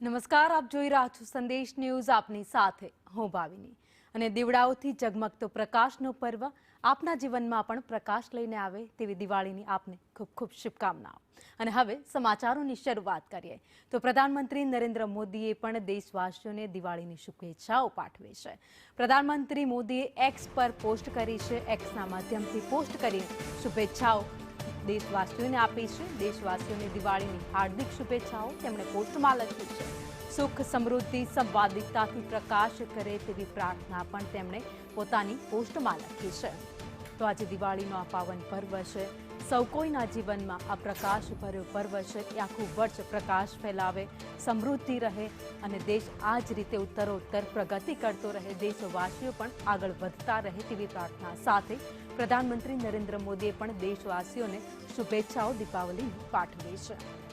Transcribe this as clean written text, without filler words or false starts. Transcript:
નમસ્કાર, આપ જોઈ રહ્યા છો સંદેશ ન્યૂઝ. આપની સાથે હું ભાવિની. અને દીવડાઓથી ઝગમગતો પ્રકાશનો પર્વ આપના જીવનમાં પણ પ્રકાશ લઈને આવે તેવી દિવાળીની આપને ખૂબ ખૂબ શુભકામનાઓ. અને હવે સમાચારોની શરૂઆત કરીએ તો પ્રધાનમંત્રી નરેન્દ્ર મોદીએ પણ દેશવાસીઓને દિવાળીની શુભેચ્છાઓ પાઠવી છે. પ્રધાનમંત્રી મોદીએ એક્સ પર પોસ્ટ કરી છે. એક્સના માધ્યમથી પોસ્ટ કરીને શુભેચ્છાઓ દેશવાસીઓને આપી છે. દેશવાસીઓને દિવાળીની હાર્દિક શુભેચ્છાઓ તેમણે પોસ્ટમાં લખી છે. સુખ, સમૃદ્ધિ, સંવાદિતાથી પ્રકાશ કરે તેવી પ્રાર્થના પણ તેમણે પોતાની પોસ્ટમાં લખી છે. તો આજે દિવાળીનો આ પાવન પર્વ છે. સૌ કોઈના જીવનમાં આ પ્રકાશ ભર્યો પર્વ છે. એ આખું વર્ષ પ્રકાશ ફેલાવે, સમૃદ્ધિ રહે અને દેશ આ જ રીતે ઉત્તરોત્તર પ્રગતિ કરતો રહે, દેશવાસીઓ પણ આગળ વધતા રહે તેવી પ્રાર્થના સાથે પ્રધાનમંત્રી નરેન્દ્ર મોદીએ પણ દેશવાસીઓને શુભેચ્છાઓ દીપાવલીની પાઠવી છે.